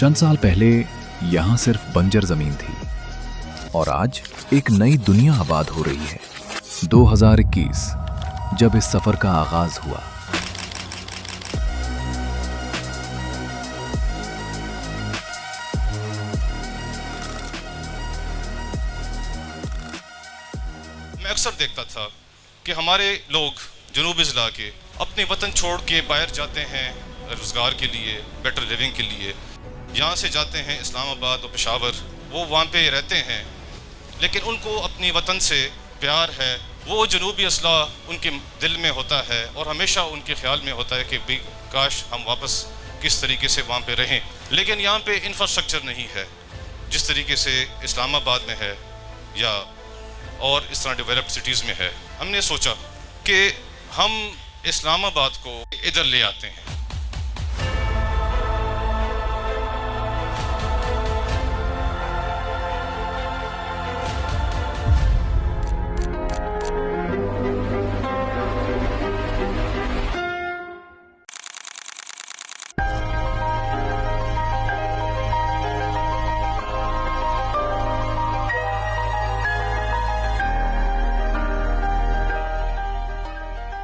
चंद साल पहले यहाँ सिर्फ बंजर जमीन थी और आज एक नई दुनिया आबाद हो रही है। 2021 जब इस सफर का आगाज हुआ, मैं अक्सर देखता था कि हमारे लोग जनूबी ज़िला के अपने वतन छोड़ के बाहर जाते हैं रोज़गार के लिए, बेटर लिविंग के लिए। यहाँ से जाते हैं इस्लामाबाद और पेशावर, वो वहाँ पे रहते हैं, लेकिन उनको अपनी वतन से प्यार है। वो जनूबी असला उनके दिल में होता है और हमेशा उनके ख्याल में होता है कि भाई काश हम वापस किस तरीके से वहाँ पे रहें। लेकिन यहाँ पे इंफ्रास्ट्रक्चर नहीं है जिस तरीके से इस्लामाबाद में है या और इस तरह डेवलप्ड सिटीज़ में है। हमने सोचा कि हम इस्लामाबाद को इधर ले आते हैं।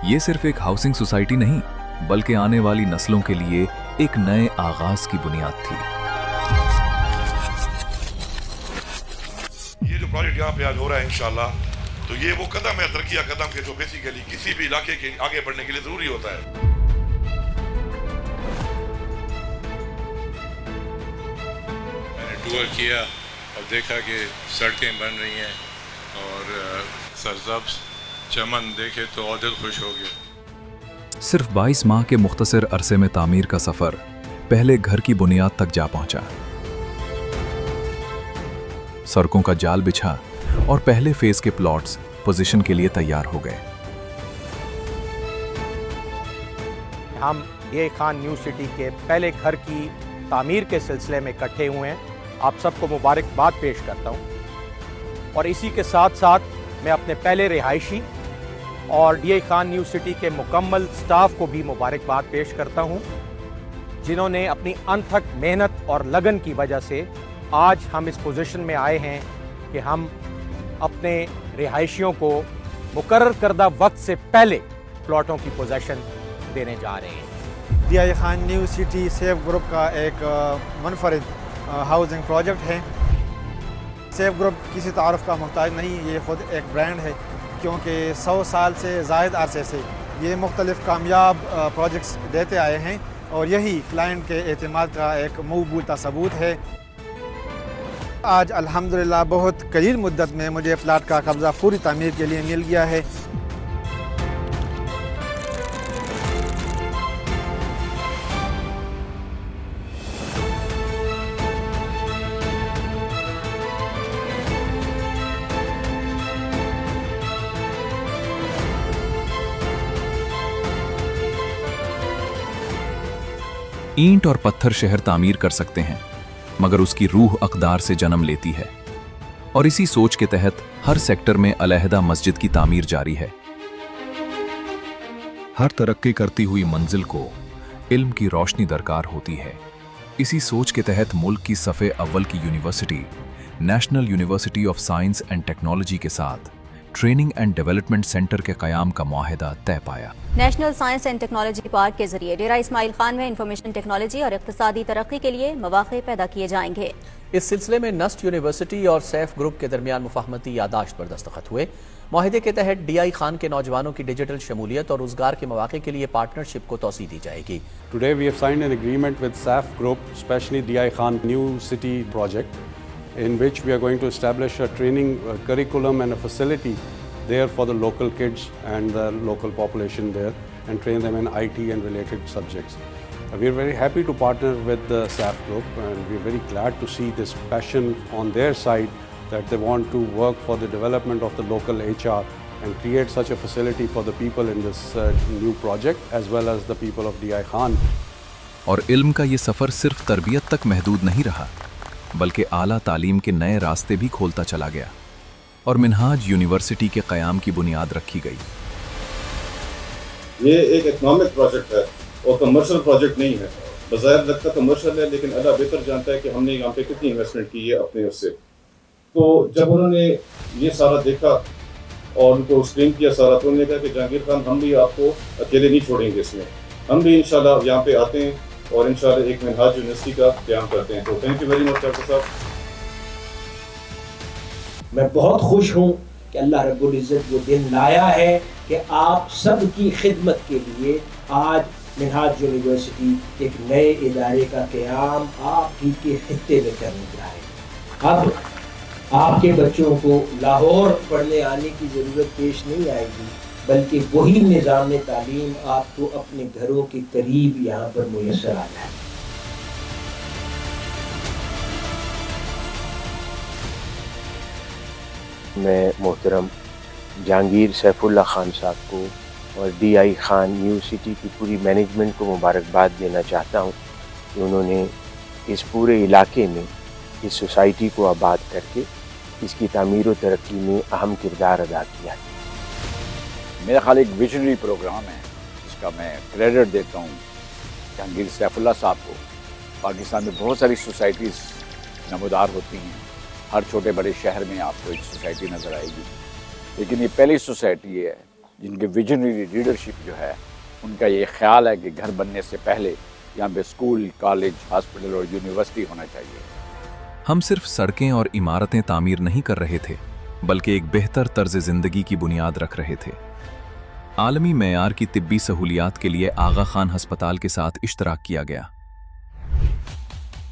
ये सिर्फ एक हाउसिंग सोसाइटी नहीं, बल्कि आने वाली नस्लों के लिए एक नए आगाज की बुनियाद थी। ये जो प्रोजेक्ट यहाँ पे आज हो रहा है इंशाल्लाह, तो ये वो कदम है तरक्की का कदम के जो बेसिकली किसी भी इलाके के आगे बढ़ने के लिए जरूरी होता है। मैंने टूर किया और देखा कि सड़कें बन रही हैं और सरसब्ज़ चमन देखे तो और दिल खुश हो गया। सिर्फ 22 माह के मुख्तसर अरसे में तामीर का सफर पहले घर की बुनियाद तक जा पहुंचा। सड़कों का जाल बिछा और पहले फेज के प्लॉट्स पोजीशन के लिए तैयार हो गए। हम ये खान न्यू सिटी के पहले घर की तामीर के सिलसिले में इकट्ठे हुए हैं। आप सबको मुबारकबाद पेश करता हूँ और इसी के साथ साथ मैं अपने पहले रिहायशी और डीआई खान न्यू सिटी के मुकम्मल स्टाफ को भी मुबारकबाद पेश करता हूँ, जिन्होंने अपनी अनथक मेहनत और लगन की वजह से आज हम इस पोजीशन में आए हैं कि हम अपने रिहायशियों को मुकर्रर करदा वक्त से पहले प्लॉटों की पोजीशन देने जा रहे हैं। DI Khan new city safe group का एक मुनफरिद हाउसिंग प्रोजेक्ट है। सेफ ग्रुप किसी तारुफ का मोहताज नहीं, ये ख़ुद एक ब्रांड है, क्योंकि 100 साल से ज़ायद अरसे से ये मुख्तलिफ़ कामयाब प्रोजेक्ट्स देते आए हैं और यही क्लाइंट के एतमाद का एक मकबूल सबूत है। आज अल्हम्दुलिल्लाह बहुत कलील मुद्दत में मुझे प्लाट का कब्ज़ा पूरी तामीर के लिए मिल गया है। ईंट और पत्थर शहर तामीर कर सकते हैं, मगर उसकी रूह अक़दार से जन्म लेती है और इसी सोच के तहत हर सेक्टर में अलहदा मस्जिद की तामीर जारी है। हर तरक्की करती हुई मंजिल को इल्म की रोशनी दरकार होती है। इसी सोच के तहत मुल्क की सफ़े अव्वल की university national university of science and technology के साथ ट्रेनिंग एंड डेवलपमेंट सेंटर के क़याम का मुआहिदा तय पाया। National science and technology park के जरिए डेरा इस्माइल खान में इंफॉर्मेशन टेक्नोलॉजी और इक़्तिसादी तरक्की के लिए मौक़े पैदा किए जाएंगे। इस सिलसिले में नस्ट यूनिवर्सिटी और सैफ ग्रुप के दरमियान मुफाहमती यादाश्त पर दस्तखत हुए। मुआहिदे के तहत डीआई खान के नौजवानों की डिजिटल शमूलियत और रोजगार के मौक़े के लिए पार्टनरशिप को तोसी दी जाएगी। Today we have signed an agreement with SAF Group, especially DI Khan New City project, in which we are going to establish a training curriculum and a facility there for the local kids and the local population there and train them in IT and related subjects. We are very happy to partner with the SAF Group and we are very glad to see this passion on their side that they want to work for the development of the local HR and create such a facility for the people in this new project as well as the people of DI Khan. और इल्म का ये सफ़र सिर्फ तरबियत तक महदूद नहीं रहा, बल्कि आला तालीम के नए रास्ते भी खोलता चला गया और मिनहाज यूनिवर्सिटी के क़याम की बुनियाद रखी गई। ये एक इकोनॉमिक प्रोजेक्ट है और कमर्शियल प्रोजेक्ट नहीं है। بظاہر لگتا کمرشل ہے، لیکن اللہ بہتر جانتا ہے کہ ہم نے یہاں پہ کتنی انویسٹمنٹ کی ہے اپنے اس سے. تو جب انہوں نے یہ سارا دیکھا اور ان کو اسکرین کیا سارا، تو انہوں نے کہا کہ جہانگیر خان ہم بھی آپ کو اکیلے نہیں چھوڑیں گے اس میں، ہم بھی انشاءاللہ یہاں پہ آتے ہیں اور انشاءاللہ ایک منہاج یونیورسٹی کا قیام کرتے ہیں. تو thank you very much doctor صاحب. میں بہت خوش ہوں کہ اللہ رب العزت وہ دن لایا ہے کہ آپ سب کی خدمت کے لیے آج منہاج یونیورسٹی ایک نئے ادارے کا قیام آپ ہی کے خطے میں کرنے جا رہے ہیں. اب آپ کے بچوں کو لاہور پڑھنے آنے کی ضرورت پیش نہیں آئے گی، بلکہ وہی نظام تعلیم آپ کو اپنے گھروں کے قریب یہاں پر میسر آ جائے. میں محترم جہانگیر سیف اللہ خان صاحب کو اور ڈی آئی خان یونیورسٹی کی پوری مینجمنٹ کو مبارکباد دینا چاہتا ہوں کہ انہوں نے اس پورے علاقے میں اس سوسائٹی کو آباد کر کے اس کی تعمیر و ترقی میں اہم کردار ادا کیا ہے. میرا خیال ایک ویژنری پروگرام ہے جس کا میں کریڈٹ دیتا ہوں جہانگیر سیف اللہ صاحب کو. پاکستان میں بہت ساری سوسائٹیز نمودار ہوتی ہیں، ہر چھوٹے بڑے شہر میں آپ کو ایک سوسائٹی نظر آئے گی، لیکن یہ پہلی سوسائٹی ہے جن کے ویژنری لیڈرشپ جو ہے ان کا یہ خیال ہے کہ گھر بننے سے پہلے یہاں پہ اسکول، کالج، ہاسپٹل اور یونیورسٹی ہونا چاہیے. ہم صرف سڑکیں اور عمارتیں تعمیر نہیں کر رہے تھے، بلکہ ایک بہتر طرز زندگی کی بنیاد رکھ رہے تھے. عالمی معیار کی طبی سہولیات کے لیے آغا خان ہسپتال کے ساتھ اشتراک کیا گیا،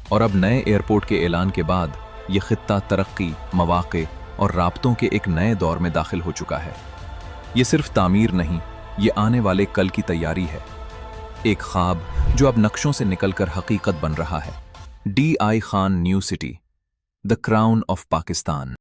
اور اب نئے ایئرپورٹ کے اعلان کے بعد یہ خطہ ترقی، مواقع اور رابطوں کے ایک نئے دور میں داخل ہو چکا ہے. یہ صرف تعمیر نہیں، یہ آنے والے کل کی تیاری ہے، ایک خواب جو اب نقشوں سے نکل کر حقیقت بن رہا ہے. D I Khan new city, the crown of Pakistan.